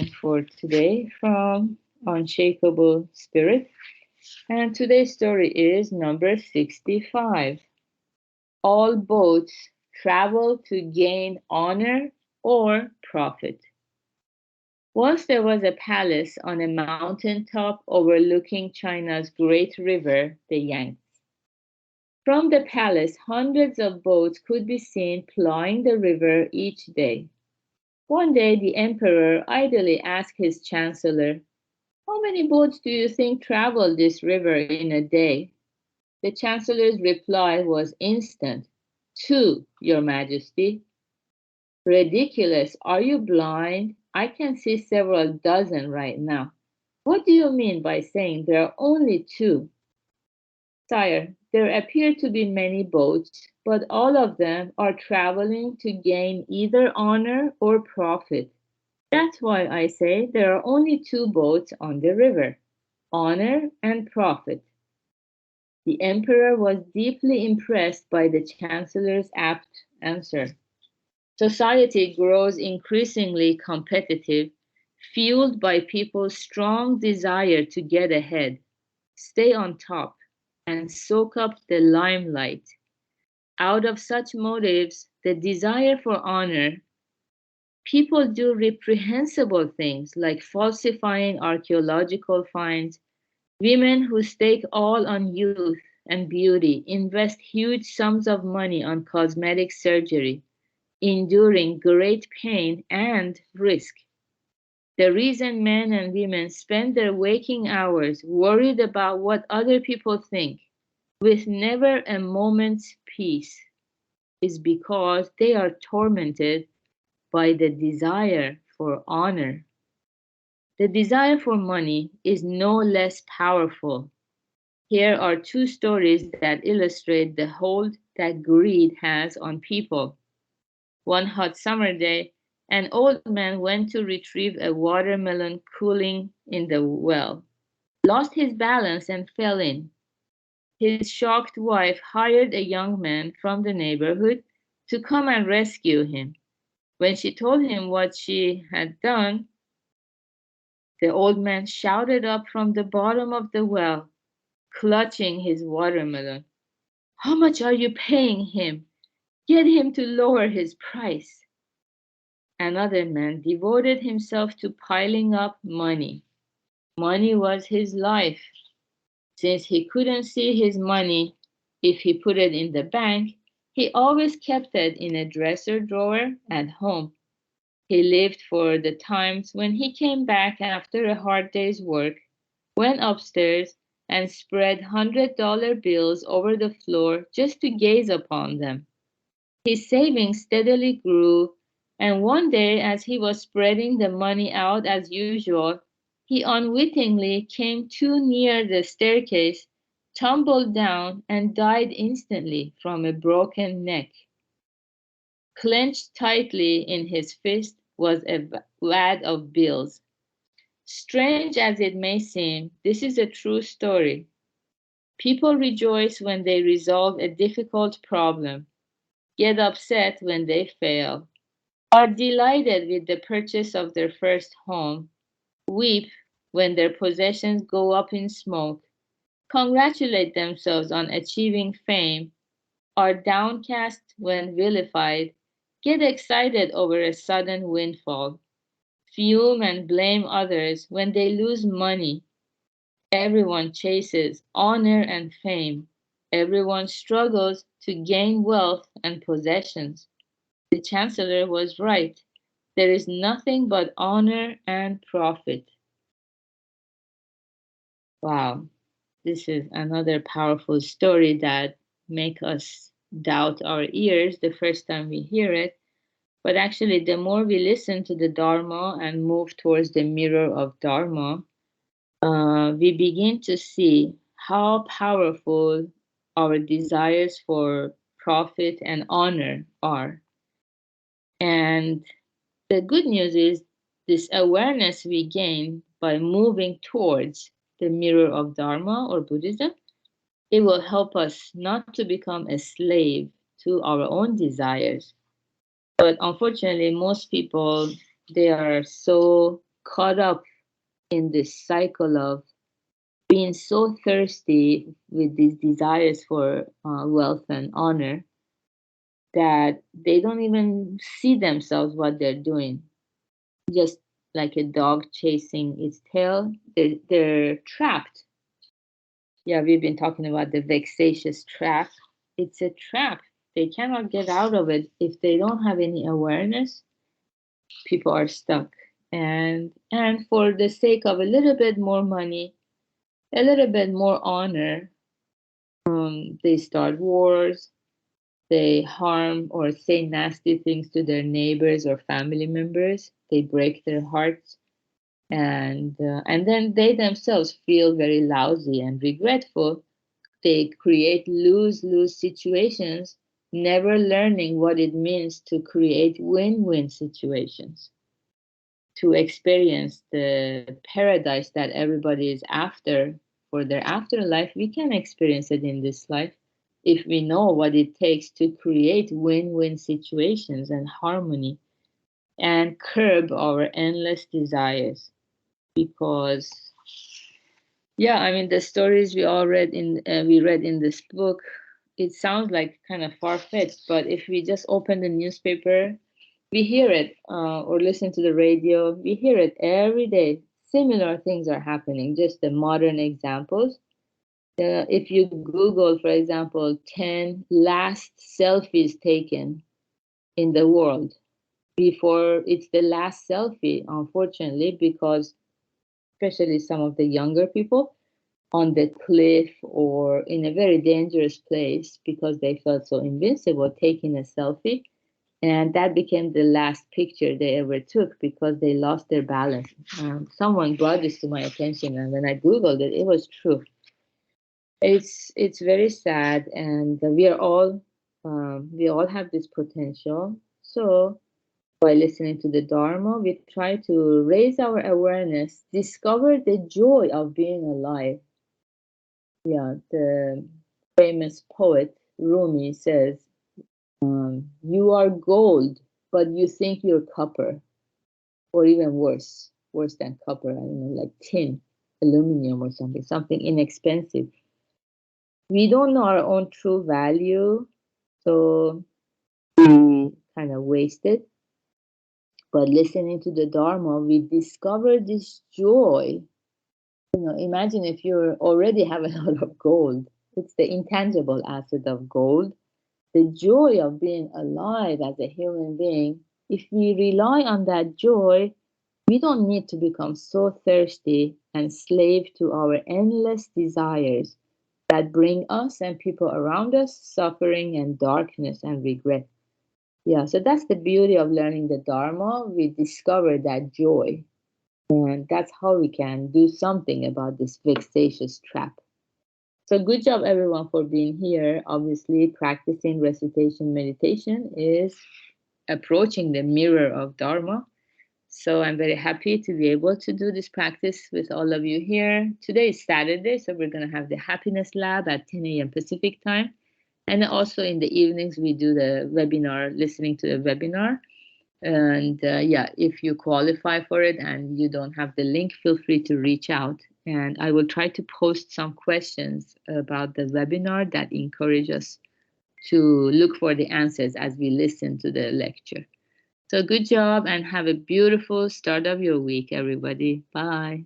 for today from Unshakable Spirit. And today's story is number 65. All boats travel to gain honor or profit. Once there was a palace on a mountain top overlooking China's great river, the Yangtze. From the palace, hundreds of boats could be seen plying the river each day. One day the emperor idly asked his chancellor, "How many boats do you think travel this river in a day?" The chancellor's reply was instant. "Two, your majesty." "Ridiculous. Are you blind? I can see several dozen right now. What do you mean by saying there are only two?" "Sire, there appear to be many boats, but all of them are traveling to gain either honor or profit. That's why I say there are only two boats on the river, honor and profit." The emperor was deeply impressed by the chancellor's apt answer. Society grows increasingly competitive, fueled by people's strong desire to get ahead, stay on top, and soak up the limelight. Out of such motives, the desire for honor, people do reprehensible things like falsifying archaeological finds. Women who stake all on youth and beauty invest huge sums of money on cosmetic surgery, enduring great pain and risk. The reason men and women spend their waking hours worried about what other people think, with never a moment's peace, is because they are tormented by the desire for honor. The desire for money is no less powerful. Here are two stories that illustrate the hold that greed has on people. One hot summer day, an old man went to retrieve a watermelon cooling in the well, lost his balance and fell in. His shocked wife hired a young man from the neighborhood to come and rescue him. When she told him what she had done, the old man shouted up from the bottom of the well, clutching his watermelon. "How much are you paying him? Get him to lower his price." Another man devoted himself to piling up money. Money was his life. Since he couldn't see his money if he put it in the bank, he always kept it in a dresser drawer at home. He lived for the times when he came back after a hard day's work, went upstairs, and spread $100 bills over the floor just to gaze upon them. His savings steadily grew, and one day, as he was spreading the money out as usual, he unwittingly came too near the staircase, tumbled down, and died instantly from a broken neck. Clenched tightly in his fist was a wad of bills. Strange as it may seem, this is a true story. People rejoice when they resolve a difficult problem, get upset when they fail, are delighted with the purchase of their first home, weep when their possessions go up in smoke, congratulate themselves on achieving fame, are downcast when vilified, get excited over a sudden windfall, fume and blame others when they lose money. Everyone chases honor and fame. Everyone struggles to gain wealth and possessions. The chancellor was right. There is nothing but honor and profit. Wow, this is another powerful story that make us doubt our ears the first time we hear it. But actually, the more we listen to the Dharma and move towards the mirror of Dharma, we begin to see how powerful our desires for profit and honor are. And the good news is this awareness we gain by moving towards the mirror of Dharma or Buddhism, it will help us not to become a slave to our own desires. But unfortunately, most people, they are so caught up in this cycle of being so thirsty with these desires for wealth and honor that they don't even see themselves what they're doing. Just like a dog chasing its tail, they're trapped. Yeah, we've been talking about the vexatious trap. It's a trap. They cannot get out of it if they don't have any awareness. People are stuck. And for the sake of a little bit more money, a little bit more honor, they start wars, they harm or say nasty things to their neighbors or family members. They break their hearts, and then they themselves feel very lousy and regretful. They create lose-lose situations, never learning what it means to create win-win situations. To experience the paradise that everybody is after for their afterlife, we can experience it in this life if we know what it takes to create win-win situations and harmony and curb our endless desires. Because yeah, I mean the stories we read in this book, it sounds like kind of far-fetched, but if we just open the newspaper, we hear it, or listen to the radio, we hear it every day. Similar things are happening, just the modern examples. If you Google, for example, 10 last selfies taken in the world, before it's the last selfie, unfortunately, because especially some of the younger people on the cliff or in a very dangerous place because they felt so invincible taking a selfie. And that became the last picture they ever took because they lost their balance. Someone brought this to my attention, and when I Googled it, it was true. It's very sad, and we all have this potential. So by listening to the Dharma, we try to raise our awareness, discover the joy of being alive. Yeah, the famous poet Rumi says, "You are gold, but you think you're copper." Or even worse than copper, I don't know, like tin, aluminum or something inexpensive. We don't know our own true value, so we kind of waste it. But listening to the Dharma, we discover this joy. Imagine if you already have a lot of gold. It's the intangible asset of gold. The joy of being alive as a human being. If we rely on that joy, we don't need to become so thirsty and slave to our endless desires that bring us and people around us suffering and darkness and regret. Yeah, so that's the beauty of learning the Dharma. We discover that joy, and that's how we can do something about this vexatious trap. So, good job, everyone, for being here. Obviously, practicing recitation meditation is approaching the mirror of Dharma. So I'm very happy to be able to do this practice with all of you here. Today is Saturday, so we're going to have the Happiness Lab at 10 a.m. Pacific time. And also in the evenings, we do the webinar, listening to the webinar. And yeah, if you qualify for it and you don't have the link, feel free to reach out. And I will try to post some questions about the webinar that encourage us to look for the answers as we listen to the lecture. So good job and have a beautiful start of your week, everybody. Bye.